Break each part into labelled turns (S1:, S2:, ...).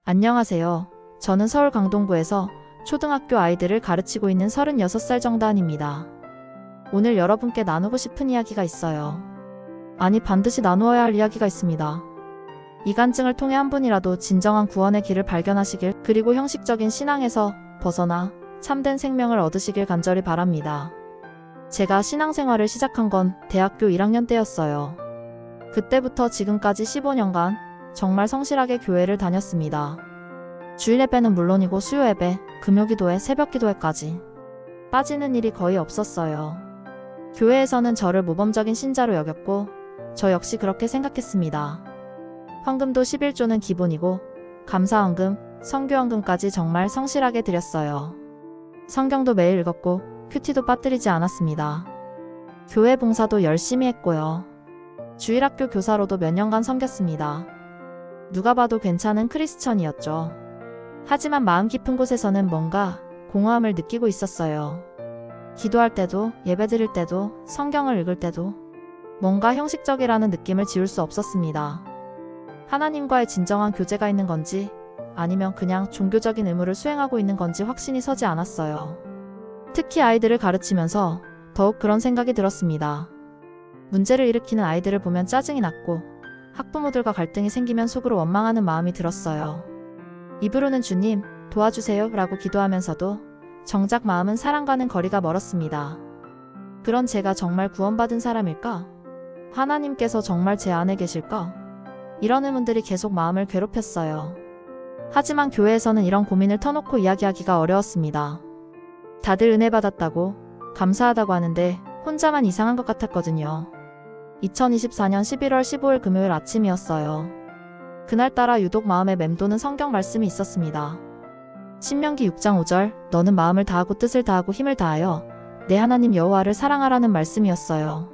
S1: 안녕하세요. 저는 서울 강동구에서 초등학교 아이들을 가르치고 있는 36살 정다은입니다. 오늘 여러분께 나누고 싶은 이야기가 있어요. 아니, 반드시 나누어야 할 이야기가 있습니다. 이 간증을 통해 한 분이라도 진정한 구원의 길을 발견하시길, 그리고 형식적인 신앙에서 벗어나 참된 생명을 얻으시길 간절히 바랍니다. 제가 신앙생활을 시작한 건 대학교 1학년 때였어요. 그때부터 지금까지 15년간 정말 성실하게 교회를 다녔습니다. 주일 예배는 물론이고 수요 예배, 금요기도회, 새벽기도회까지 빠지는 일이 거의 없었어요. 교회에서는 저를 모범적인 신자로 여겼고 저 역시 그렇게 생각했습니다. 헌금도 11조는 기본이고 감사헌금, 선교헌금까지 정말 성실하게 드렸어요. 성경도 매일 읽었고 큐티도 빠뜨리지 않았습니다. 교회 봉사도 열심히 했고요. 주일학교 교사로도 몇 년간 섬겼습니다. 누가 봐도 괜찮은 크리스천이었죠. 하지만 마음 깊은 곳에서는 뭔가 공허함을 느끼고 있었어요. 기도할 때도, 예배드릴 때도, 성경을 읽을 때도 뭔가 형식적이라는 느낌을 지울 수 없었습니다. 하나님과의 진정한 교제가 있는 건지 아니면 그냥 종교적인 의무를 수행하고 있는 건지 확신이 서지 않았어요. 특히 아이들을 가르치면서 더욱 그런 생각이 들었습니다. 문제를 일으키는 아이들을 보면 짜증이 났고 학부모들과 갈등이 생기면 속으로 원망하는 마음이 들었어요. 입으로는 주님, 도와주세요 라고 기도하면서도 정작 마음은 사랑과는 거리가 멀었습니다. 그런 제가 정말 구원받은 사람일까? 하나님께서 정말 제 안에 계실까? 이런 의문들이 계속 마음을 괴롭혔어요. 하지만 교회에서는 이런 고민을 터놓고 이야기하기가 어려웠습니다. 다들 은혜 받았다고, 감사하다고 하는데 혼자만 이상한 것 같았거든요. 2024년 11월 15일 금요일 아침이었어요. 그날따라 유독 마음에 맴도는 성경 말씀이 있었습니다. 신명기 6장 5절, 너는 마음을 다하고 뜻을 다하고 힘을 다하여 내 하나님 여호와를 사랑하라는 말씀이었어요.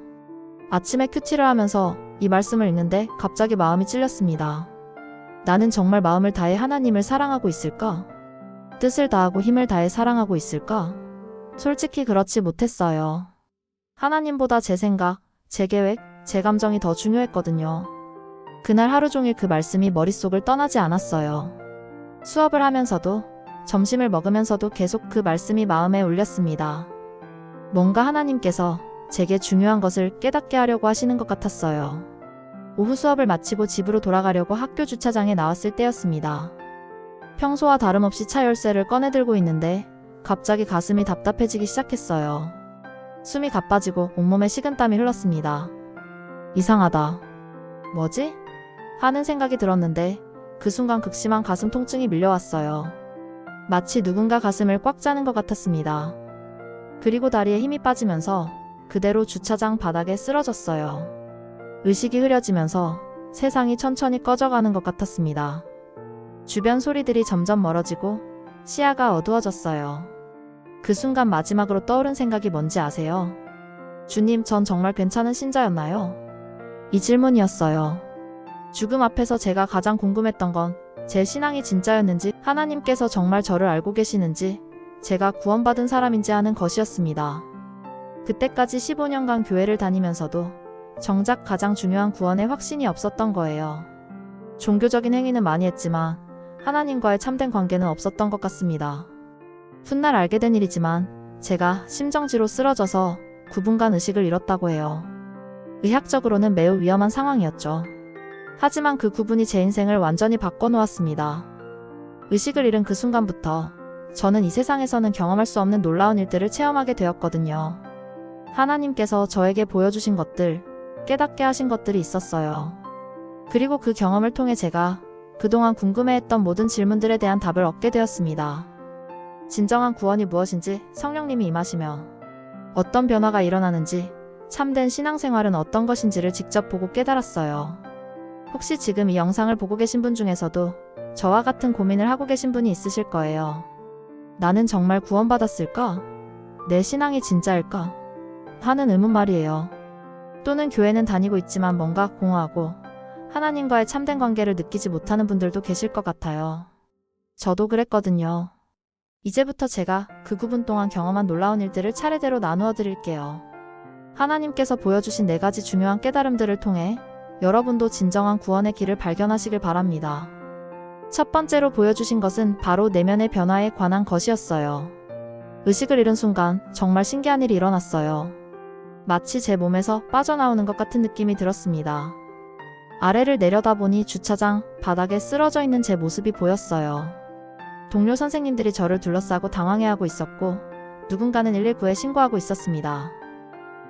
S1: 아침에 큐티를 하면서 이 말씀을 읽는데 갑자기 마음이 찔렸습니다. 나는 정말 마음을 다해 하나님을 사랑하고 있을까? 뜻을 다하고 힘을 다해 사랑하고 있을까? 솔직히 그렇지 못했어요. 하나님보다 제 생각, 제 계획, 제 감정이 더 중요했거든요. 그날 하루 종일 그 말씀이 머릿속을 떠나지 않았어요. 수업을 하면서도, 점심을 먹으면서도 계속 그 말씀이 마음에 울렸습니다. 뭔가 하나님께서 제게 중요한 것을 깨닫게 하려고 하시는 것 같았어요. 오후 수업을 마치고 집으로 돌아가려고 학교 주차장에 나왔을 때였습니다. 평소와 다름없이 차 열쇠를 꺼내 들고 있는데 갑자기 가슴이 답답해지기 시작했어요. 숨이 가빠지고 온몸에 식은땀이 흘렀습니다. 이상하다. 뭐지? 하는 생각이 들었는데 그 순간 극심한 가슴 통증이 밀려왔어요. 마치 누군가 가슴을 꽉 짜는 것 같았습니다. 그리고 다리에 힘이 빠지면서 그대로 주차장 바닥에 쓰러졌어요. 의식이 흐려지면서 세상이 천천히 꺼져가는 것 같았습니다. 주변 소리들이 점점 멀어지고 시야가 어두워졌어요. 그 순간 마지막으로 떠오른 생각이 뭔지 아세요? 주님, 전 정말 괜찮은 신자였나요? 이 질문이었어요. 죽음 앞에서 제가 가장 궁금했던 건 제 신앙이 진짜였는지, 하나님께서 정말 저를 알고 계시는지, 제가 구원받은 사람인지 하는 것이었습니다. 그때까지 15년간 교회를 다니면서도 정작 가장 중요한 구원에 확신이 없었던 거예요. 종교적인 행위는 많이 했지만 하나님과의 참된 관계는 없었던 것 같습니다. 훗날 알게 된 일이지만 제가 심정지로 쓰러져서 9분간 의식을 잃었다고 해요. 의학적으로는 매우 위험한 상황이었죠. 하지만 그 9분이 제 인생을 완전히 바꿔놓았습니다. 의식을 잃은 그 순간부터 저는 이 세상에서는 경험할 수 없는 놀라운 일들을 체험하게 되었거든요. 하나님께서 저에게 보여주신 것들, 깨닫게 하신 것들이 있었어요. 그리고 그 경험을 통해 제가 그동안 궁금해했던 모든 질문들에 대한 답을 얻게 되었습니다. 진정한 구원이 무엇인지, 성령님이 임하시며 어떤 변화가 일어나는지, 참된 신앙생활은 어떤 것인지를 직접 보고 깨달았어요. 혹시 지금 이 영상을 보고 계신 분 중에서도 저와 같은 고민을 하고 계신 분이 있으실 거예요. 나는 정말 구원받았을까? 내 신앙이 진짜일까? 하는 의문 말이에요. 또는 교회는 다니고 있지만 뭔가 공허하고 하나님과의 참된 관계를 느끼지 못하는 분들도 계실 것 같아요. 저도 그랬거든요. 이제부터 제가 그 9분 동안 경험한 놀라운 일들을 차례대로 나누어 드릴게요. 하나님께서 보여주신 4가지 중요한 깨달음들을 통해 여러분도 진정한 구원의 길을 발견하시길 바랍니다. 첫 번째로 보여주신 것은 바로 내면의 변화에 관한 것이었어요. 의식을 잃은 순간 정말 신기한 일이 일어났어요. 마치 제 몸에서 빠져나오는 것 같은 느낌이 들었습니다. 아래를 내려다보니 주차장 바닥에 쓰러져 있는 제 모습이 보였어요. 동료 선생님들이 저를 둘러싸고 당황해하고 있었고 누군가는 119에 신고하고 있었습니다.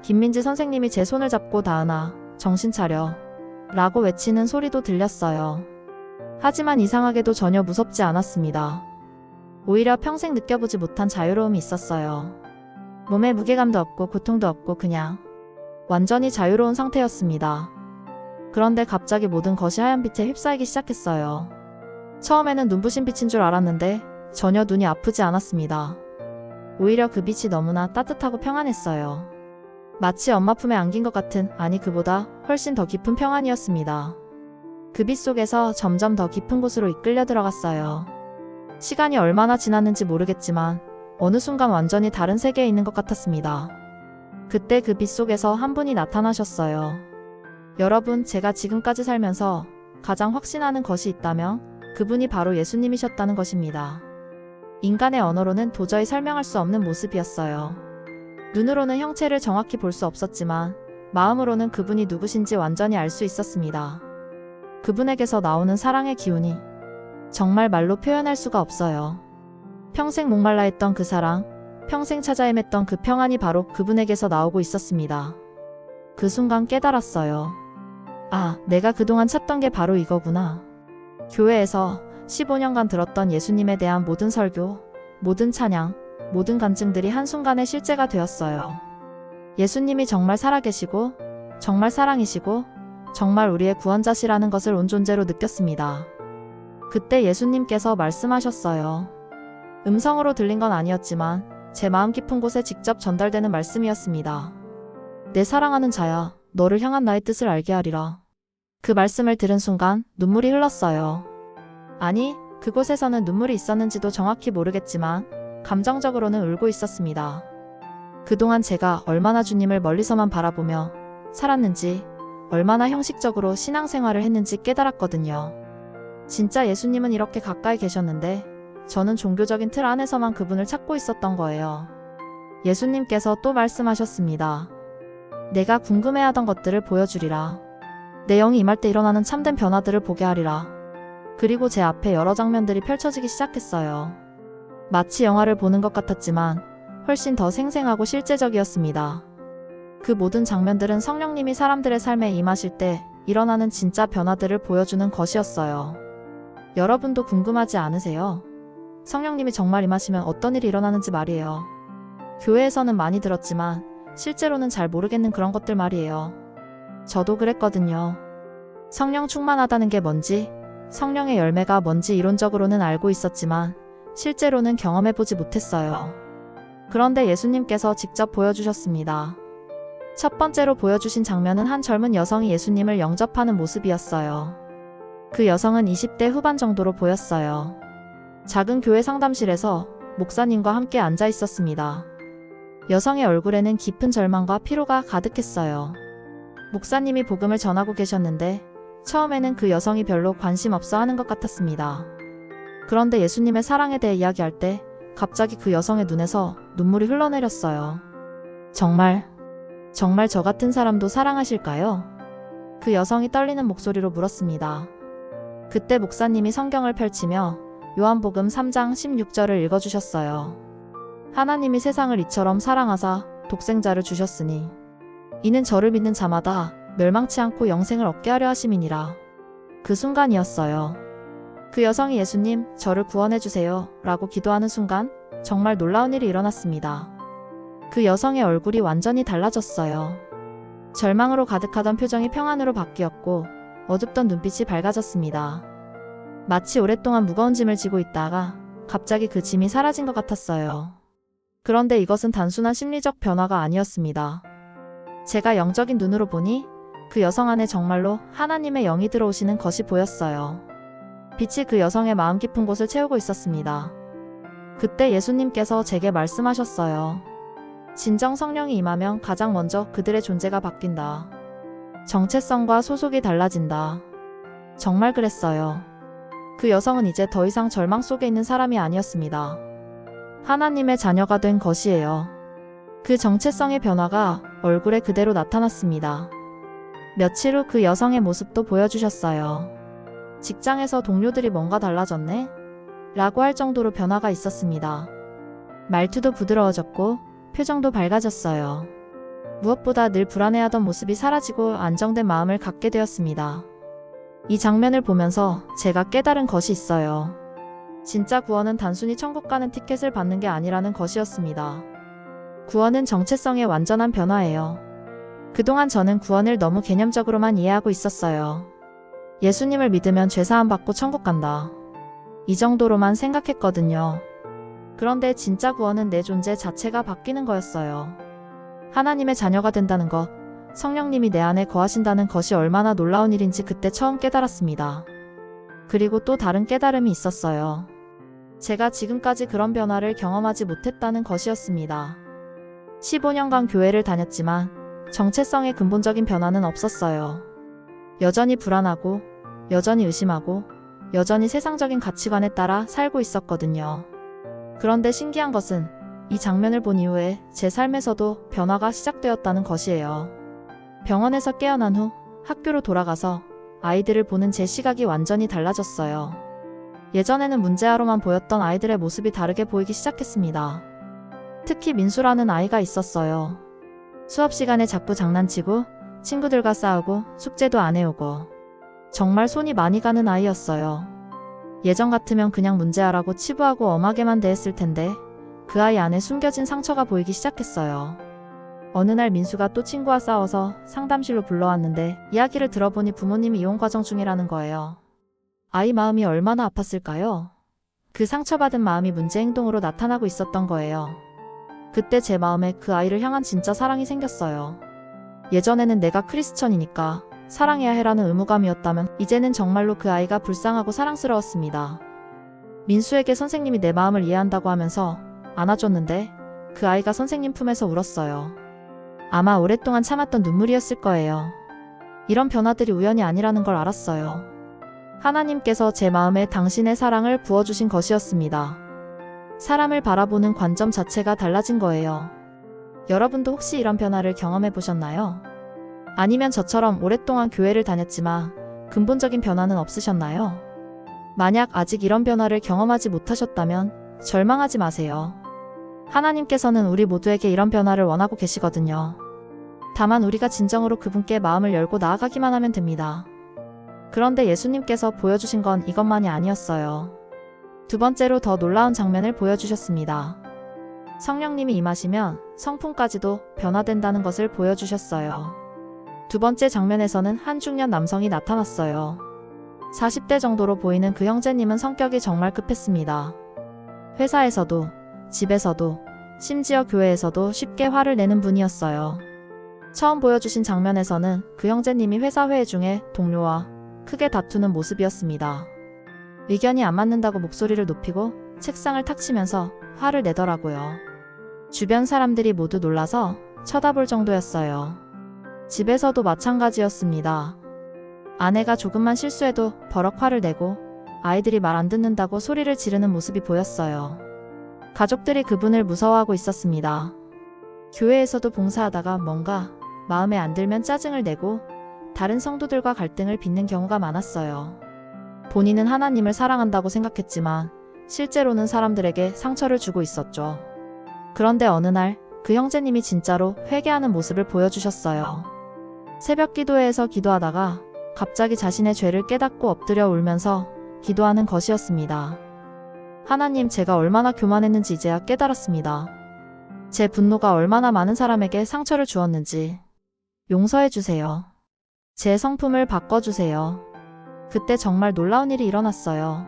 S1: 김민지 선생님이 제 손을 잡고 다은아, 정신 차려 라고 외치는 소리도 들렸어요. 하지만 이상하게도 전혀 무섭지 않았습니다. 오히려 평생 느껴보지 못한 자유로움이 있었어요. 몸에 무게감도 없고 고통도 없고 그냥 완전히 자유로운 상태였습니다. 그런데 갑자기 모든 것이 하얀 빛에 휩싸이기 시작했어요. 처음에는 눈부신 빛인 줄 알았는데 전혀 눈이 아프지 않았습니다. 오히려 그 빛이 너무나 따뜻하고 평안했어요. 마치 엄마 품에 안긴 것 같은, 아니 그보다 훨씬 더 깊은 평안이었습니다. 그 빛 속에서 점점 더 깊은 곳으로 이끌려 들어갔어요. 시간이 얼마나 지났는지 모르겠지만 어느 순간 완전히 다른 세계에 있는 것 같았습니다. 그때 그 빛 속에서 한 분이 나타나셨어요. 여러분, 제가 지금까지 살면서 가장 확신하는 것이 있다면 그분이 바로 예수님이셨다는 것입니다. 인간의 언어로는 도저히 설명할 수 없는 모습이었어요. 눈으로는 형체를 정확히 볼 수 없었지만 마음으로는 그분이 누구신지 완전히 알 수 있었습니다. 그분에게서 나오는 사랑의 기운이 정말 말로 표현할 수가 없어요. 평생 목말라 했던 그 사랑, 평생 찾아 헤맸던 그 평안이 바로 그분에게서 나오고 있었습니다. 그 순간 깨달았어요. 아, 내가 그동안 찾던 게 바로 이거구나. 교회에서 15년간 들었던 예수님에 대한 모든 설교, 모든 찬양, 모든 간증들이 한순간에 실제가 되었어요. 예수님이 정말 살아계시고, 정말 사랑이시고, 정말 우리의 구원자시라는 것을 온 존재로 느꼈습니다. 그때 예수님께서 말씀하셨어요. 음성으로 들린 건 아니었지만 제 마음 깊은 곳에 직접 전달되는 말씀이었습니다. 내 사랑하는 자야, 너를 향한 나의 뜻을 알게 하리라. 그 말씀을 들은 순간 눈물이 흘렀어요. 아니, 그곳에서는 눈물이 있었는지도 정확히 모르겠지만 감정적으로는 울고 있었습니다. 그동안 제가 얼마나 주님을 멀리서만 바라보며 살았는지, 얼마나 형식적으로 신앙생활을 했는지 깨달았거든요. 진짜 예수님은 이렇게 가까이 계셨는데 저는 종교적인 틀 안에서만 그분을 찾고 있었던 거예요. 예수님께서 또 말씀하셨습니다. 내가 궁금해하던 것들을 보여주리라. 내 영이 임할 때 일어나는 참된 변화들을 보게 하리라. 그리고 제 앞에 여러 장면들이 펼쳐지기 시작했어요. 마치 영화를 보는 것 같았지만 훨씬 더 생생하고 실제적이었습니다. 그 모든 장면들은 성령님이 사람들의 삶에 임하실 때 일어나는 진짜 변화들을 보여주는 것이었어요. 여러분도 궁금하지 않으세요? 성령님이 정말 임하시면 어떤 일이 일어나는지 말이에요. 교회에서는 많이 들었지만 실제로는 잘 모르겠는 그런 것들 말이에요. 저도 그랬거든요. 성령 충만하다는 게 뭔지, 성령의 열매가 뭔지 이론적으로는 알고 있었지만 실제로는 경험해보지 못했어요. 그런데 예수님께서 직접 보여주셨습니다. 첫 번째로 보여주신 장면은 한 젊은 여성이 예수님을 영접하는 모습이었어요. 그 여성은 20대 후반 정도로 보였어요. 작은 교회 상담실에서 목사님과 함께 앉아 있었습니다. 여성의 얼굴에는 깊은 절망과 피로가 가득했어요. 목사님이 복음을 전하고 계셨는데 처음에는 그 여성이 별로 관심 없어 하는 것 같았습니다. 그런데 예수님의 사랑에 대해 이야기할 때 갑자기 그 여성의 눈에서 눈물이 흘러내렸어요. 정말 저 같은 사람도 사랑하실까요? 그 여성이 떨리는 목소리로 물었습니다. 그때 목사님이 성경을 펼치며 요한복음 3장 16절을 읽어주셨어요. 하나님이 세상을 이처럼 사랑하사 독생자를 주셨으니 이는 저를 믿는 자마다 멸망치 않고 영생을 얻게 하려 하심이니라. 그 순간이었어요. 그 여성이 예수님, 저를 구원해주세요 라고 기도하는 순간 정말 놀라운 일이 일어났습니다. 그 여성의 얼굴이 완전히 달라졌어요. 절망으로 가득하던 표정이 평안으로 바뀌었고 어둡던 눈빛이 밝아졌습니다. 마치 오랫동안 무거운 짐을 지고 있다가 갑자기 그 짐이 사라진 것 같았어요. 그런데 이것은 단순한 심리적 변화가 아니었습니다. 제가 영적인 눈으로 보니 그 여성 안에 정말로 하나님의 영이 들어오시는 것이 보였어요. 빛이 그 여성의 마음 깊은 곳을 채우고 있었습니다. 그때 예수님께서 제게 말씀하셨어요. 진정 성령이 임하면 가장 먼저 그들의 존재가 바뀐다. 정체성과 소속이 달라진다. 정말 그랬어요. 그 여성은 이제 더 이상 절망 속에 있는 사람이 아니었습니다. 하나님의 자녀가 된 것이에요. 그 정체성의 변화가 얼굴에 그대로 나타났습니다. 며칠 후 그 여성의 모습도 보여주셨어요. 직장에서 동료들이 뭔가 달라졌네? 라고 할 정도로 변화가 있었습니다. 말투도 부드러워졌고 표정도 밝아졌어요. 무엇보다 늘 불안해하던 모습이 사라지고 안정된 마음을 갖게 되었습니다. 이 장면을 보면서 제가 깨달은 것이 있어요. 진짜 구원은 단순히 천국 가는 티켓을 받는 게 아니라는 것이었습니다. 구원은 정체성의 완전한 변화예요. 그동안 저는 구원을 너무 개념적으로만 이해하고 있었어요. 예수님을 믿으면 죄사함 받고 천국 간다. 이 정도로만 생각했거든요. 그런데 진짜 구원은 내 존재 자체가 바뀌는 거였어요. 하나님의 자녀가 된다는 것, 성령님이 내 안에 거하신다는 것이 얼마나 놀라운 일인지 그때 처음 깨달았습니다. 그리고 또 다른 깨달음이 있었어요. 제가 지금까지 그런 변화를 경험하지 못했다는 것이었습니다. 15년간 교회를 다녔지만 정체성의 근본적인 변화는 없었어요. 여전히 불안하고, 여전히 의심하고, 여전히 세상적인 가치관에 따라 살고 있었거든요. 그런데 신기한 것은 이 장면을 본 이후에 제 삶에서도 변화가 시작되었다는 것이에요. 병원에서 깨어난 후 학교로 돌아가서 아이들을 보는 제 시각이 완전히 달라졌어요. 예전에는 문제아로만 보였던 아이들의 모습이 다르게 보이기 시작했습니다. 특히 민수라는 아이가 있었어요. 수업 시간에 자꾸 장난치고 친구들과 싸우고 숙제도 안 해오고 정말 손이 많이 가는 아이였어요. 예전 같으면 그냥 문제아라고 치부하고 엄하게만 대했을 텐데 그 아이 안에 숨겨진 상처가 보이기 시작했어요. 어느 날 민수가 또 친구와 싸워서 상담실로 불러왔는데 이야기를 들어보니 부모님이 이혼 과정 중이라는 거예요. 아이 마음이 얼마나 아팠을까요? 그 상처받은 마음이 문제 행동으로 나타나고 있었던 거예요. 그때 제 마음에 그 아이를 향한 진짜 사랑이 생겼어요. 예전에는 내가 크리스천이니까 사랑해야 해라는 의무감이었다면 이제는 정말로 그 아이가 불쌍하고 사랑스러웠습니다. 민수에게 선생님이 내 마음을 이해한다고 하면서 안아줬는데 그 아이가 선생님 품에서 울었어요. 아마 오랫동안 참았던 눈물이었을 거예요. 이런 변화들이 우연이 아니라는 걸 알았어요. 하나님께서 제 마음에 당신의 사랑을 부어주신 것이었습니다. 사람을 바라보는 관점 자체가 달라진 거예요. 여러분도 혹시 이런 변화를 경험해 보셨나요? 아니면 저처럼 오랫동안 교회를 다녔지만 근본적인 변화는 없으셨나요? 만약 아직 이런 변화를 경험하지 못하셨다면 절망하지 마세요. 하나님께서는 우리 모두에게 이런 변화를 원하고 계시거든요. 다만 우리가 진정으로 그분께 마음을 열고 나아가기만 하면 됩니다. 그런데 예수님께서 보여주신 건 이것만이 아니었어요. 두 번째로 더 놀라운 장면을 보여주셨습니다. 성령님이 임하시면 성품까지도 변화된다는 것을 보여주셨어요. 두 번째 장면에서는 한 중년 남성이 나타났어요. 40대 정도로 보이는 그 형제님은 성격이 정말 급했습니다. 회사에서도, 집에서도, 심지어 교회에서도 쉽게 화를 내는 분이었어요. 처음 보여주신 장면에서는 그 형제님이 회사 회의 중에 동료와 크게 다투는 모습이었습니다. 의견이 안 맞는다고 목소리를 높이고 책상을 탁 치면서 화를 내더라고요. 주변 사람들이 모두 놀라서 쳐다볼 정도였어요. 집에서도 마찬가지였습니다. 아내가 조금만 실수해도 버럭 화를 내고 아이들이 말 안 듣는다고 소리를 지르는 모습이 보였어요. 가족들이 그분을 무서워하고 있었습니다. 교회에서도 봉사하다가 뭔가 마음에 안 들면 짜증을 내고 다른 성도들과 갈등을 빚는 경우가 많았어요. 본인은 하나님을 사랑한다고 생각했지만 실제로는 사람들에게 상처를 주고 있었죠. 그런데 어느 날 그 형제님이 진짜로 회개하는 모습을 보여주셨어요. 새벽 기도회에서 기도하다가 갑자기 자신의 죄를 깨닫고 엎드려 울면서 기도하는 것이었습니다. 하나님, 제가 얼마나 교만했는지 이제야 깨달았습니다. 제 분노가 얼마나 많은 사람에게 상처를 주었는지 용서해 주세요. 제 성품을 바꿔주세요. 그때 정말 놀라운 일이 일어났어요.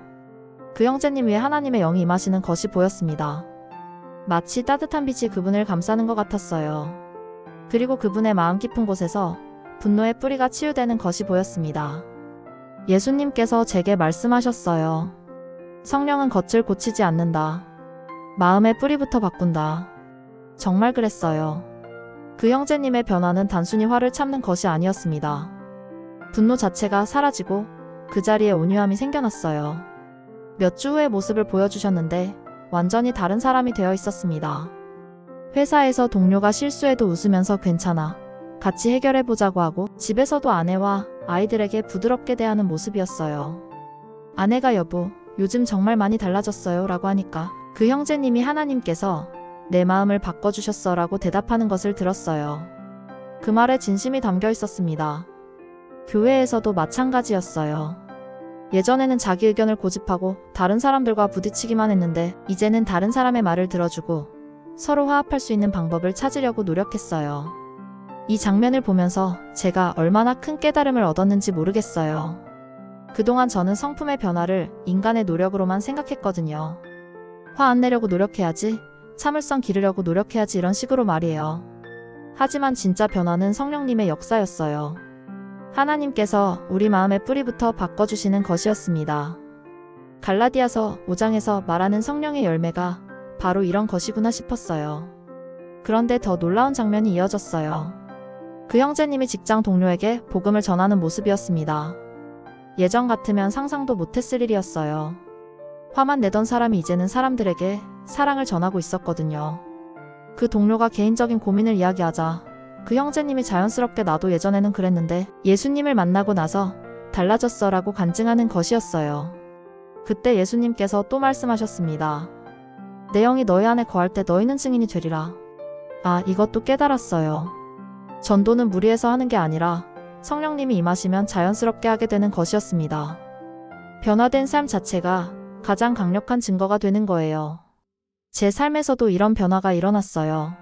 S1: 그 형제님 위에 하나님의 영이 임하시는 것이 보였습니다. 마치 따뜻한 빛이 그분을 감싸는 것 같았어요. 그리고 그분의 마음 깊은 곳에서 분노의 뿌리가 치유되는 것이 보였습니다. 예수님께서 제게 말씀하셨어요. 성령은 겉을 고치지 않는다. 마음의 뿌리부터 바꾼다. 정말 그랬어요. 그 형제님의 변화는 단순히 화를 참는 것이 아니었습니다. 분노 자체가 사라지고 그 자리에 온유함이 생겨났어요. 몇 주 후의 모습을 보여주셨는데 완전히 다른 사람이 되어 있었습니다. 회사에서 동료가 실수해도 웃으면서 괜찮아, 같이 해결해보자고 하고 집에서도 아내와 아이들에게 부드럽게 대하는 모습이었어요. 아내가 여보, 요즘 정말 많이 달라졌어요 라고 하니까 그 형제님이 하나님께서 내 마음을 바꿔주셨어 라고 대답하는 것을 들었어요. 그 말에 진심이 담겨 있었습니다. 교회에서도 마찬가지였어요. 예전에는 자기 의견을 고집하고 다른 사람들과 부딪히기만 했는데 이제는 다른 사람의 말을 들어주고 서로 화합할 수 있는 방법을 찾으려고 노력했어요. 이 장면을 보면서 제가 얼마나 큰 깨달음을 얻었는지 모르겠어요. 그동안 저는 성품의 변화를 인간의 노력으로만 생각했거든요. 화 안 내려고 노력해야지, 참을성 기르려고 노력해야지 이런 식으로 말이에요. 하지만 진짜 변화는 성령님의 역사였어요. 하나님께서 우리 마음의 뿌리부터 바꿔주시는 것이었습니다. 갈라디아서 5장에서 말하는 성령의 열매가 바로 이런 것이구나 싶었어요. 그런데 더 놀라운 장면이 이어졌어요. 그 형제님이 직장 동료에게 복음을 전하는 모습이었습니다. 예전 같으면 상상도 못했을 일이었어요. 화만 내던 사람이 이제는 사람들에게 사랑을 전하고 있었거든요. 그 동료가 개인적인 고민을 이야기하자 그 형제님이 자연스럽게 나도 예전에는 그랬는데 예수님을 만나고 나서 달라졌어 라고 간증하는 것이었어요. 그때 예수님께서 또 말씀하셨습니다. 내 영이 너희 안에 거할 때 너희는 증인이 되리라. 아, 이것도 깨달았어요. 전도는 무리해서 하는 게 아니라 성령님이 임하시면 자연스럽게 하게 되는 것이었습니다. 변화된 삶 자체가 가장 강력한 증거가 되는 거예요. 제 삶에서도 이런 변화가 일어났어요.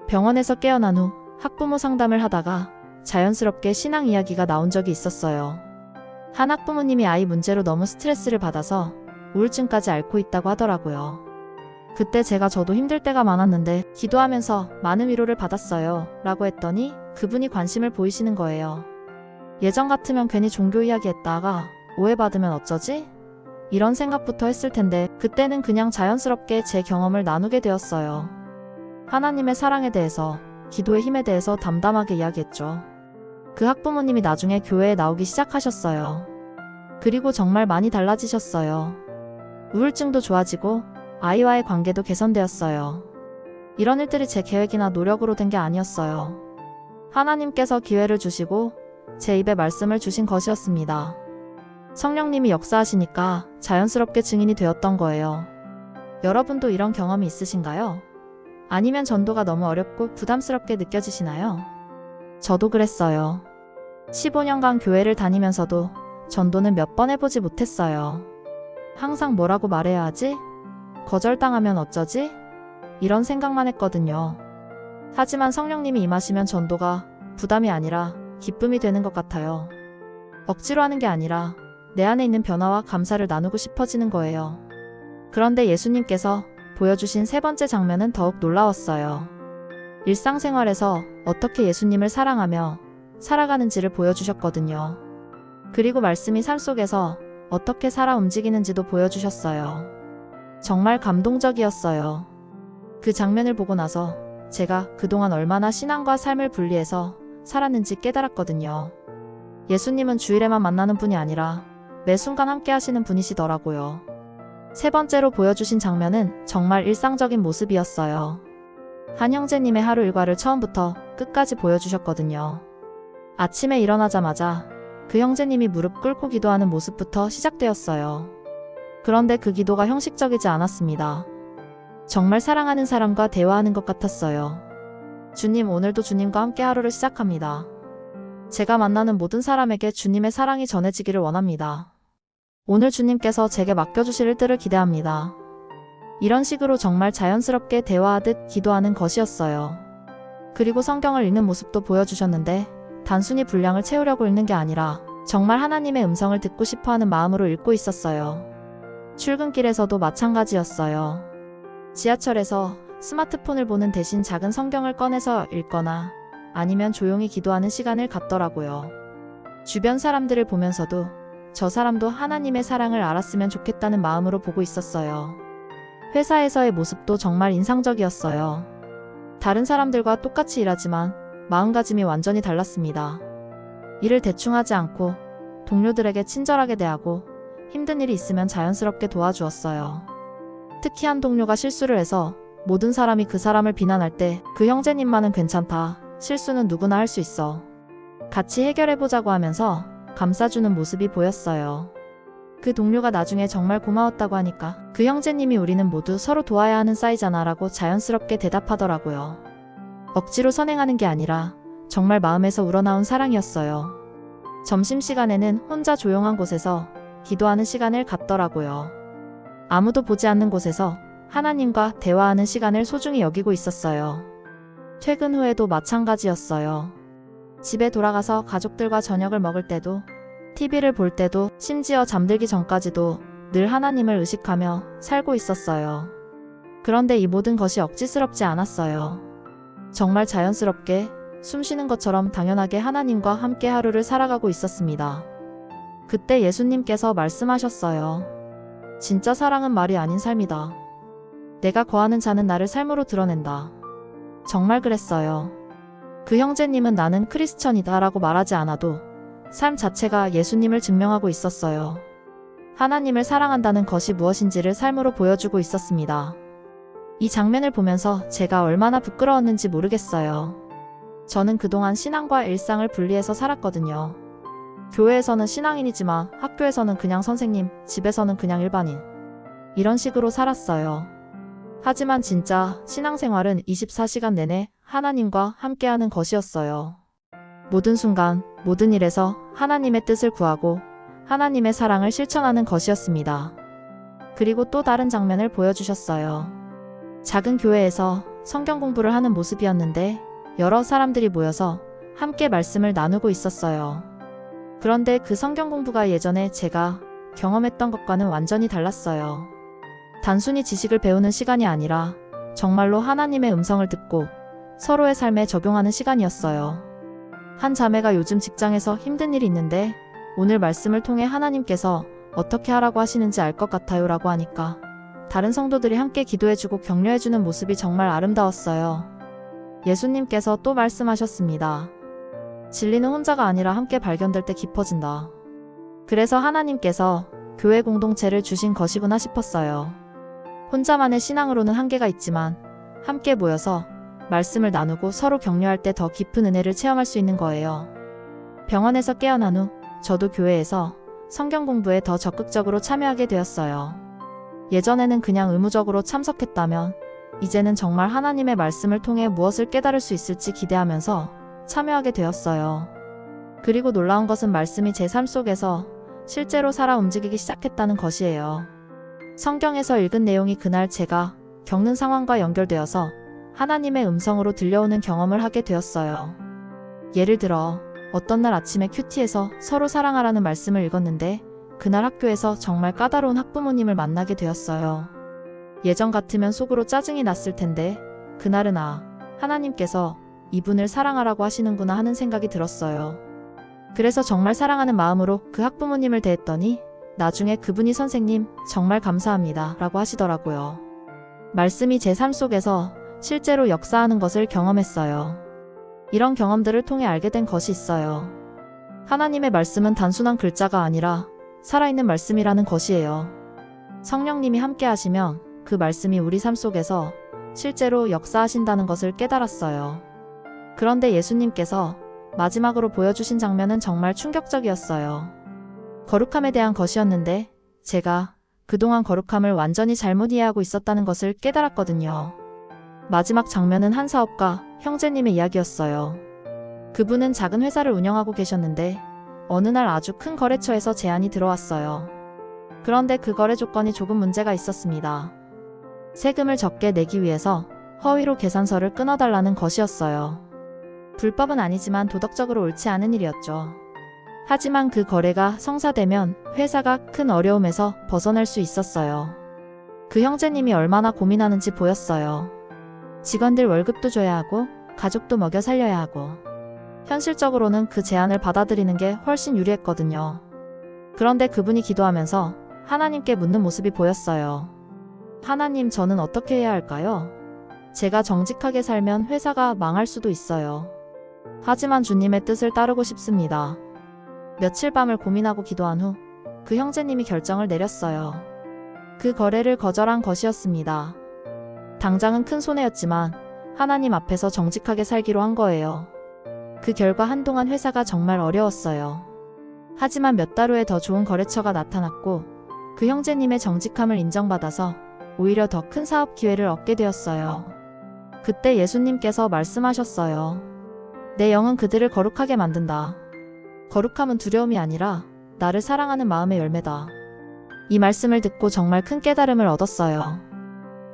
S1: 병원에서 깨어난 후 학부모 상담을 하다가 자연스럽게 신앙 이야기가 나온 적이 있었어요. 한 학부모님이 아이 문제로 너무 스트레스를 받아서 우울증까지 앓고 있다고 하더라고요. 그때 제가 저도 힘들 때가 많았는데 기도하면서 많은 위로를 받았어요 라고 했더니 그분이 관심을 보이시는 거예요. 예전 같으면 괜히 종교 이야기 했다가 오해받으면 어쩌지? 이런 생각부터 했을 텐데 그때는 그냥 자연스럽게 제 경험을 나누게 되었어요. 하나님의 사랑에 대해서, 기도의 힘에 대해서 담담하게 이야기했죠. 그 학부모님이 나중에 교회에 나오기 시작하셨어요. 그리고 정말 많이 달라지셨어요. 우울증도 좋아지고 아이와의 관계도 개선되었어요. 이런 일들이 제 계획이나 노력으로 된 게 아니었어요. 하나님께서 기회를 주시고 제 입에 말씀을 주신 것이었습니다. 성령님이 역사하시니까 자연스럽게 증인이 되었던 거예요. 여러분도 이런 경험이 있으신가요? 아니면 전도가 너무 어렵고 부담스럽게 느껴지시나요? 저도 그랬어요. 15년간 교회를 다니면서도 전도는 몇 번 해보지 못했어요. 항상 뭐라고 말해야 하지? 거절당하면 어쩌지? 이런 생각만 했거든요. 하지만 성령님이 임하시면 전도가 부담이 아니라 기쁨이 되는 것 같아요. 억지로 하는 게 아니라 내 안에 있는 변화와 감사를 나누고 싶어지는 거예요. 그런데 예수님께서 보여주신 세 번째 장면은 더욱 놀라웠어요. 일상생활에서 어떻게 예수님을 사랑하며 살아가는지를 보여주셨거든요. 그리고 말씀이 삶 속에서 어떻게 살아 움직이는지도 보여주셨어요. 정말 감동적이었어요. 그 장면을 보고 나서 제가 그동안 얼마나 신앙과 삶을 분리해서 살았는지 깨달았거든요. 예수님은 주일에만 만나는 분이 아니라 매 순간 함께 하시는 분이시더라고요. 세 번째로 보여주신 장면은 정말 일상적인 모습이었어요. 한 형제님의 하루 일과를 처음부터 끝까지 보여주셨거든요. 아침에 일어나자마자 그 형제님이 무릎 꿇고 기도하는 모습부터 시작되었어요. 그런데 그 기도가 형식적이지 않았습니다. 정말 사랑하는 사람과 대화하는 것 같았어요. 주님, 오늘도 주님과 함께 하루를 시작합니다. 제가 만나는 모든 사람에게 주님의 사랑이 전해지기를 원합니다. 오늘 주님께서 제게 맡겨주실 일들을 기대합니다. 이런 식으로 정말 자연스럽게 대화하듯 기도하는 것이었어요. 그리고 성경을 읽는 모습도 보여주셨는데 단순히 분량을 채우려고 읽는 게 아니라 정말 하나님의 음성을 듣고 싶어하는 마음으로 읽고 있었어요. 출근길에서도 마찬가지였어요. 지하철에서 스마트폰을 보는 대신 작은 성경을 꺼내서 읽거나 아니면 조용히 기도하는 시간을 갖더라고요. 주변 사람들을 보면서도 저 사람도 하나님의 사랑을 알았으면 좋겠다는 마음으로 보고 있었어요. 회사에서의 모습도 정말 인상적이었어요. 다른 사람들과 똑같이 일하지만 마음가짐이 완전히 달랐습니다. 일을 대충 하지 않고 동료들에게 친절하게 대하고 힘든 일이 있으면 자연스럽게 도와주었어요. 특히 한 동료가 실수를 해서 모든 사람이 그 사람을 비난할 때 그 형제님만은 괜찮다. 실수는 누구나 할 수 있어. 같이 해결해보자고 하면서 감싸주는 모습이 보였어요. 그 동료가 나중에 정말 고마웠다고 하니까 그 형제님이 우리는 모두 서로 도와야 하는 사이잖아 라고 자연스럽게 대답하더라고요. 억지로 선행하는 게 아니라 정말 마음에서 우러나온 사랑이었어요. 점심시간에는 혼자 조용한 곳에서 기도하는 시간을 갖더라고요. 아무도 보지 않는 곳에서 하나님과 대화하는 시간을 소중히 여기고 있었어요. 퇴근 후에도 마찬가지였어요. 집에 돌아가서 가족들과 저녁을 먹을 때도, TV를 볼 때도, 심지어 잠들기 전까지도 늘 하나님을 의식하며 살고 있었어요. 그런데 이 모든 것이 억지스럽지 않았어요. 정말 자연스럽게 숨 쉬는 것처럼 당연하게 하나님과 함께 하루를 살아가고 있었습니다. 그때 예수님께서 말씀하셨어요. 진짜 사랑은 말이 아닌 삶이다. 내가 거하는 자는 나를 삶으로 드러낸다. 정말 그랬어요. 그 형제님은 나는 크리스천이다 라고 말하지 않아도 삶 자체가 예수님을 증명하고 있었어요. 하나님을 사랑한다는 것이 무엇인지를 삶으로 보여주고 있었습니다. 이 장면을 보면서 제가 얼마나 부끄러웠는지 모르겠어요. 저는 그동안 신앙과 일상을 분리해서 살았거든요. 교회에서는 신앙인이지만 학교에서는 그냥 선생님, 집에서는 그냥 일반인. 이런 식으로 살았어요. 하지만 진짜 신앙생활은 24시간 내내 하나님과 함께하는 것이었어요. 모든 순간, 모든 일에서 하나님의 뜻을 구하고 하나님의 사랑을 실천하는 것이었습니다. 그리고 또 다른 장면을 보여주셨어요. 작은 교회에서 성경 공부를 하는 모습이었는데 여러 사람들이 모여서 함께 말씀을 나누고 있었어요. 그런데 그 성경 공부가 예전에 제가 경험했던 것과는 완전히 달랐어요. 단순히 지식을 배우는 시간이 아니라 정말로 하나님의 음성을 듣고 서로의 삶에 적용하는 시간이었어요. 한 자매가 요즘 직장에서 힘든 일이 있는데 오늘 말씀을 통해 하나님께서 어떻게 하라고 하시는지 알 것 같아요 라고 하니까 다른 성도들이 함께 기도해주고 격려해주는 모습이 정말 아름다웠어요. 예수님께서 또 말씀하셨습니다. 진리는 혼자가 아니라 함께 발견될 때 깊어진다. 그래서 하나님께서 교회 공동체를 주신 것이구나 싶었어요. 혼자만의 신앙으로는 한계가 있지만 함께 모여서 말씀을 나누고 서로 격려할 때 더 깊은 은혜를 체험할 수 있는 거예요. 병원에서 깨어난 후 저도 교회에서 성경 공부에 더 적극적으로 참여하게 되었어요. 예전에는 그냥 의무적으로 참석했다면 이제는 정말 하나님의 말씀을 통해 무엇을 깨달을 수 있을지 기대하면서 참여하게 되었어요. 그리고 놀라운 것은 말씀이 제 삶 속에서 실제로 살아 움직이기 시작했다는 것이에요. 성경에서 읽은 내용이 그날 제가 겪는 상황과 연결되어서 하나님의 음성으로 들려오는 경험을 하게 되었어요. 예를 들어 어떤 날 아침에 큐티에서 서로 사랑하라는 말씀을 읽었는데 그날 학교에서 정말 까다로운 학부모님을 만나게 되었어요. 예전 같으면 속으로 짜증이 났을 텐데 그날은 하나님께서 이분을 사랑하라고 하시는구나 하는 생각이 들었어요. 그래서 정말 사랑하는 마음으로 그 학부모님을 대했더니 나중에 그분이 선생님 정말 감사합니다 라고 하시더라고요. 말씀이 제 삶 속에서 실제로 역사하는 것을 경험했어요. 이런 경험들을 통해 알게 된 것이 있어요. 하나님의 말씀은 단순한 글자가 아니라 살아있는 말씀이라는 것이에요. 성령님이 함께 하시면 그 말씀이 우리 삶 속에서 실제로 역사하신다는 것을 깨달았어요. 그런데 예수님께서 마지막으로 보여주신 장면은 정말 충격적이었어요. 거룩함에 대한 것이었는데 제가 그동안 거룩함을 완전히 잘못 이해하고 있었다는 것을 깨달았거든요. 마지막 장면은 한 사업가 형제님의 이야기였어요. 그분은 작은 회사를 운영하고 계셨는데 어느 날 아주 큰 거래처에서 제안이 들어왔어요. 그런데 그 거래 조건이 조금 문제가 있었습니다. 세금을 적게 내기 위해서 허위로 계산서를 끊어달라는 것이었어요. 불법은 아니지만 도덕적으로 옳지 않은 일이었죠. 하지만 그 거래가 성사되면 회사가 큰 어려움에서 벗어날 수 있었어요. 그 형제님이 얼마나 고민하는지 보였어요. 직원들 월급도 줘야 하고 가족도 먹여 살려야 하고 현실적으로는 그 제안을 받아들이는 게 훨씬 유리했거든요. 그런데 그분이 기도하면서 하나님께 묻는 모습이 보였어요. 하나님, 저는 어떻게 해야 할까요? 제가 정직하게 살면 회사가 망할 수도 있어요. 하지만 주님의 뜻을 따르고 싶습니다. 며칠 밤을 고민하고 기도한 후 그 형제님이 결정을 내렸어요. 그 거래를 거절한 것이었습니다. 당장은 큰 손해였지만 하나님 앞에서 정직하게 살기로 한 거예요. 그 결과 한동안 회사가 정말 어려웠어요. 하지만 몇 달 후에 더 좋은 거래처가 나타났고 그 형제님의 정직함을 인정받아서 오히려 더 큰 사업 기회를 얻게 되었어요. 그때 예수님께서 말씀하셨어요. 내 영은 그들을 거룩하게 만든다. 거룩함은 두려움이 아니라 나를 사랑하는 마음의 열매다. 이 말씀을 듣고 정말 큰 깨달음을 얻었어요.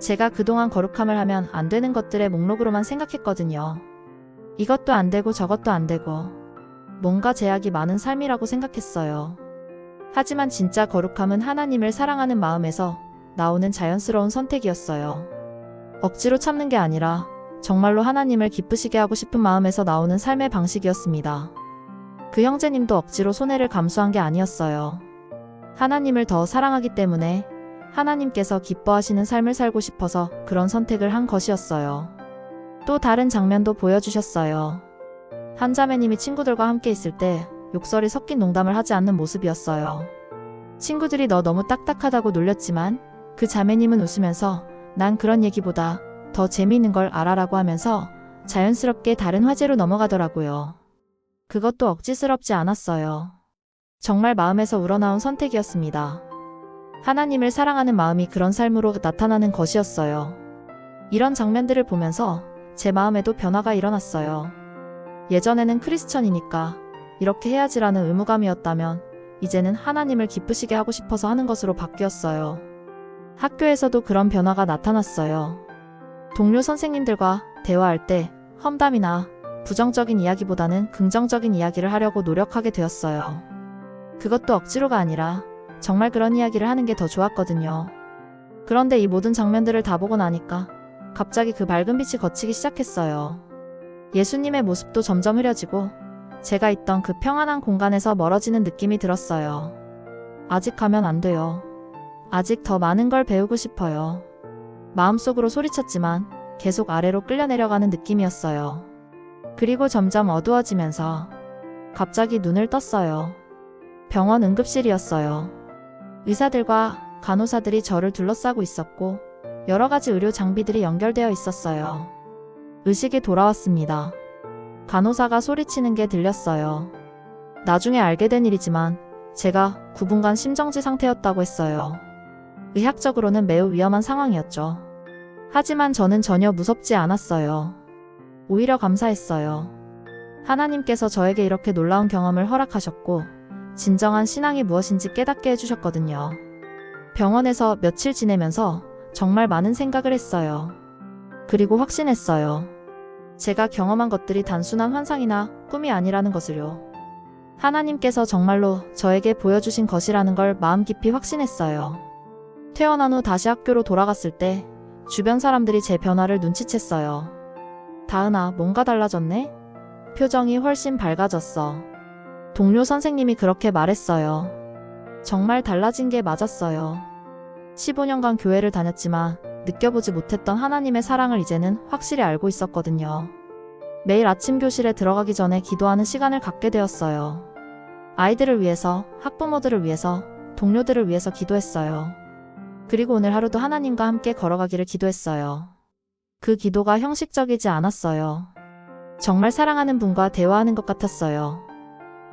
S1: 제가 그동안 거룩함을 하면 안 되는 것들의 목록으로만 생각했거든요. 이것도 안 되고 저것도 안 되고 뭔가 제약이 많은 삶이라고 생각했어요. 하지만 진짜 거룩함은 하나님을 사랑하는 마음에서 나오는 자연스러운 선택이었어요. 억지로 참는 게 아니라 정말로 하나님을 기쁘시게 하고 싶은 마음에서 나오는 삶의 방식이었습니다. 그 형제님도 억지로 손해를 감수한 게 아니었어요. 하나님을 더 사랑하기 때문에 하나님께서 기뻐하시는 삶을 살고 싶어서 그런 선택을 한 것이었어요. 또 다른 장면도 보여주셨어요. 한 자매님이 친구들과 함께 있을 때 욕설이 섞인 농담을 하지 않는 모습이었어요. 친구들이 너 너무 딱딱하다고 놀렸지만 그 자매님은 웃으면서 난 그런 얘기보다 더 재미있는 걸 알아라고 하면서 자연스럽게 다른 화제로 넘어가더라고요. 그것도 억지스럽지 않았어요. 정말 마음에서 우러나온 선택이었습니다. 하나님을 사랑하는 마음이 그런 삶으로 나타나는 것이었어요. 이런 장면들을 보면서 제 마음에도 변화가 일어났어요. 예전에는 크리스천이니까 이렇게 해야지라는 의무감이었다면 이제는 하나님을 기쁘시게 하고 싶어서 하는 것으로 바뀌었어요. 학교에서도 그런 변화가 나타났어요. 동료 선생님들과 대화할 때 험담이나 부정적인 이야기보다는 긍정적인 이야기를 하려고 노력하게 되었어요. 그것도 억지로가 아니라 정말 그런 이야기를 하는 게 더 좋았거든요. 그런데 이 모든 장면들을 다 보고 나니까 갑자기 그 밝은 빛이 걷히기 시작했어요. 예수님의 모습도 점점 흐려지고 제가 있던 그 평안한 공간에서 멀어지는 느낌이 들었어요. 아직 가면 안 돼요. 아직 더 많은 걸 배우고 싶어요. 마음속으로 소리쳤지만 계속 아래로 끌려내려가는 느낌이었어요. 그리고 점점 어두워지면서 갑자기 눈을 떴어요. 병원 응급실이었어요. 의사들과 간호사들이 저를 둘러싸고 있었고 여러 가지 의료 장비들이 연결되어 있었어요. 의식이 돌아왔습니다. 간호사가 소리치는 게 들렸어요. 나중에 알게 된 일이지만 제가 9분간 심정지 상태였다고 했어요. 의학적으로는 매우 위험한 상황이었죠. 하지만 저는 전혀 무섭지 않았어요. 오히려 감사했어요. 하나님께서 저에게 이렇게 놀라운 경험을 허락하셨고 진정한 신앙이 무엇인지 깨닫게 해주셨거든요. 병원에서 며칠 지내면서 정말 많은 생각을 했어요. 그리고 확신했어요. 제가 경험한 것들이 단순한 환상이나 꿈이 아니라는 것을요. 하나님께서 정말로 저에게 보여주신 것이라는 걸 마음 깊이 확신했어요. 퇴원한 후 다시 학교로 돌아갔을 때 주변 사람들이 제 변화를 눈치챘어요. 다은아, 뭔가 달라졌네? 표정이 훨씬 밝아졌어. 동료 선생님이 그렇게 말했어요. 정말 달라진 게 맞았어요. 15년간 교회를 다녔지만 느껴보지 못했던 하나님의 사랑을 이제는 확실히 알고 있었거든요. 매일 아침 교실에 들어가기 전에 기도하는 시간을 갖게 되었어요. 아이들을 위해서, 학부모들을 위해서, 동료들을 위해서 기도했어요. 그리고 오늘 하루도 하나님과 함께 걸어가기를 기도했어요. 그 기도가 형식적이지 않았어요. 정말 사랑하는 분과 대화하는 것 같았어요.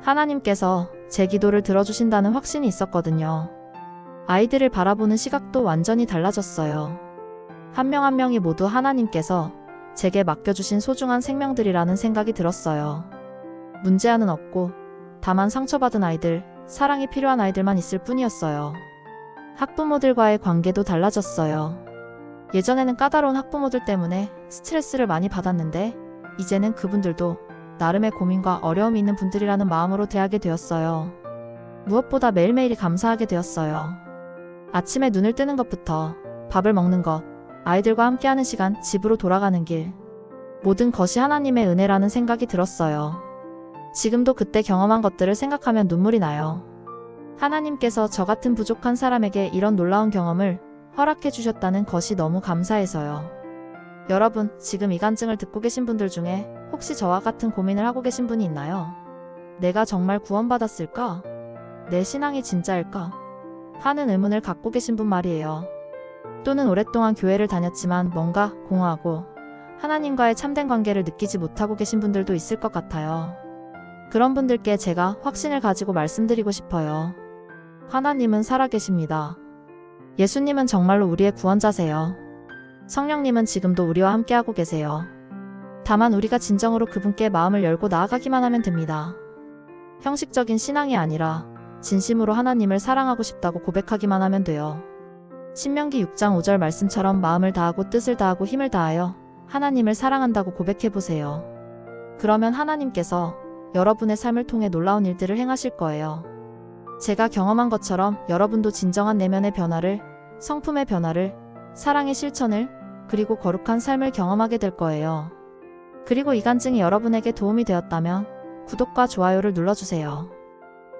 S1: 하나님께서 제 기도를 들어주신다는 확신이 있었거든요. 아이들을 바라보는 시각도 완전히 달라졌어요. 한 명 한 명이 모두 하나님께서 제게 맡겨주신 소중한 생명들이라는 생각이 들었어요. 문제아는 없고 다만 상처받은 아이들, 사랑이 필요한 아이들만 있을 뿐이었어요. 학부모들과의 관계도 달라졌어요. 예전에는 까다로운 학부모들 때문에 스트레스를 많이 받았는데 이제는 그분들도 나름의 고민과 어려움이 있는 분들이라는 마음으로 대하게 되었어요. 무엇보다 매일매일이 감사하게 되었어요. 아침에 눈을 뜨는 것부터 밥을 먹는 것, 아이들과 함께하는 시간, 집으로 돌아가는 길. 모든 것이 하나님의 은혜라는 생각이 들었어요. 지금도 그때 경험한 것들을 생각하면 눈물이 나요. 하나님께서 저 같은 부족한 사람에게 이런 놀라운 경험을 허락해 주셨다는 것이 너무 감사해서요. 여러분, 지금 이 간증을 듣고 계신 분들 중에 혹시 저와 같은 고민을 하고 계신 분이 있나요? 내가 정말 구원받았을까? 내 신앙이 진짜일까? 하는 의문을 갖고 계신 분 말이에요. 또는 오랫동안 교회를 다녔지만 뭔가 공허하고 하나님과의 참된 관계를 느끼지 못하고 계신 분들도 있을 것 같아요. 그런 분들께 제가 확신을 가지고 말씀드리고 싶어요. 하나님은 살아계십니다. 예수님은 정말로 우리의 구원자세요. 성령님은 지금도 우리와 함께하고 계세요. 다만 우리가 진정으로 그분께 마음을 열고 나아가기만 하면 됩니다. 형식적인 신앙이 아니라 진심으로 하나님을 사랑하고 싶다고 고백하기만 하면 돼요. 신명기 6장 5절 말씀처럼 마음을 다하고 뜻을 다하고 힘을 다하여 하나님을 사랑한다고 고백해보세요. 그러면 하나님께서 여러분의 삶을 통해 놀라운 일들을 행하실 거예요. 제가 경험한 것처럼 여러분도 진정한 내면의 변화를, 성품의 변화를, 사랑의 실천을, 그리고 거룩한 삶을 경험하게 될 거예요. 그리고 이 간증이 여러분에게 도움이 되었다면 구독과 좋아요를 눌러주세요.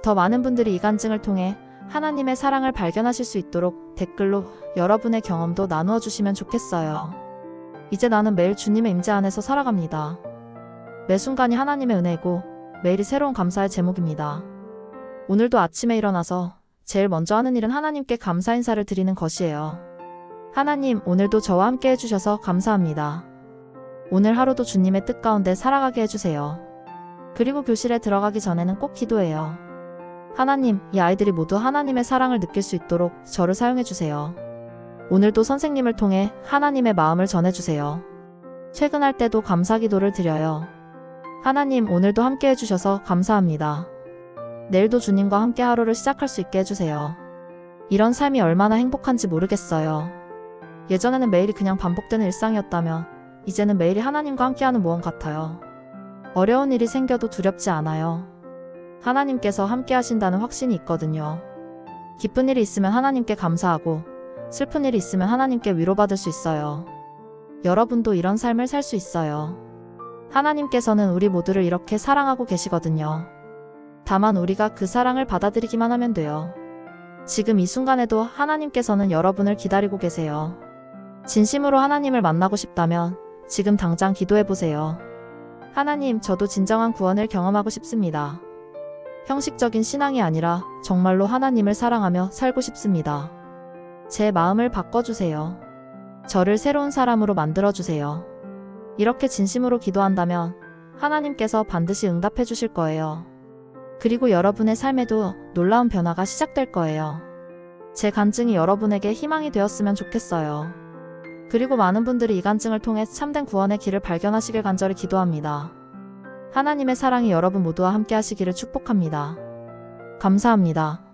S1: 더 많은 분들이 이 간증을 통해 하나님의 사랑을 발견하실 수 있도록 댓글로 여러분의 경험도 나누어 주시면 좋겠어요. 이제 나는 매일 주님의 임재 안에서 살아갑니다. 매 순간이 하나님의 은혜이고 매일이 새로운 감사의 제목입니다. 오늘도 아침에 일어나서 제일 먼저 하는 일은 하나님께 감사 인사를 드리는 것이에요. 하나님, 오늘도 저와 함께 해주셔서 감사합니다. 오늘 하루도 주님의 뜻 가운데 살아가게 해주세요. 그리고 교실에 들어가기 전에는 꼭 기도해요. 하나님, 이 아이들이 모두 하나님의 사랑을 느낄 수 있도록 저를 사용해주세요. 오늘도 선생님을 통해 하나님의 마음을 전해주세요. 퇴근할 때도 감사 기도를 드려요. 하나님, 오늘도 함께 해주셔서 감사합니다. 내일도 주님과 함께 하루를 시작할 수 있게 해주세요. 이런 삶이 얼마나 행복한지 모르겠어요. 예전에는 매일이 그냥 반복되는 일상이었다면 이제는 매일이 하나님과 함께하는 모험 같아요. 어려운 일이 생겨도 두렵지 않아요. 하나님께서 함께 하신다는 확신이 있거든요. 기쁜 일이 있으면 하나님께 감사하고 슬픈 일이 있으면 하나님께 위로받을 수 있어요. 여러분도 이런 삶을 살 수 있어요. 하나님께서는 우리 모두를 이렇게 사랑하고 계시거든요. 다만 우리가 그 사랑을 받아들이기만 하면 돼요. 지금 이 순간에도 하나님께서는 여러분을 기다리고 계세요. 진심으로 하나님을 만나고 싶다면 지금 당장 기도해보세요. 하나님, 저도 진정한 구원을 경험하고 싶습니다. 형식적인 신앙이 아니라 정말로 하나님을 사랑하며 살고 싶습니다. 제 마음을 바꿔주세요. 저를 새로운 사람으로 만들어주세요. 이렇게 진심으로 기도한다면 하나님께서 반드시 응답해 주실 거예요. 그리고 여러분의 삶에도 놀라운 변화가 시작될 거예요. 제 간증이 여러분에게 희망이 되었으면 좋겠어요. 그리고 많은 분들이 이 간증을 통해 참된 구원의 길을 발견하시길 간절히 기도합니다. 하나님의 사랑이 여러분 모두와 함께 하시기를 축복합니다. 감사합니다.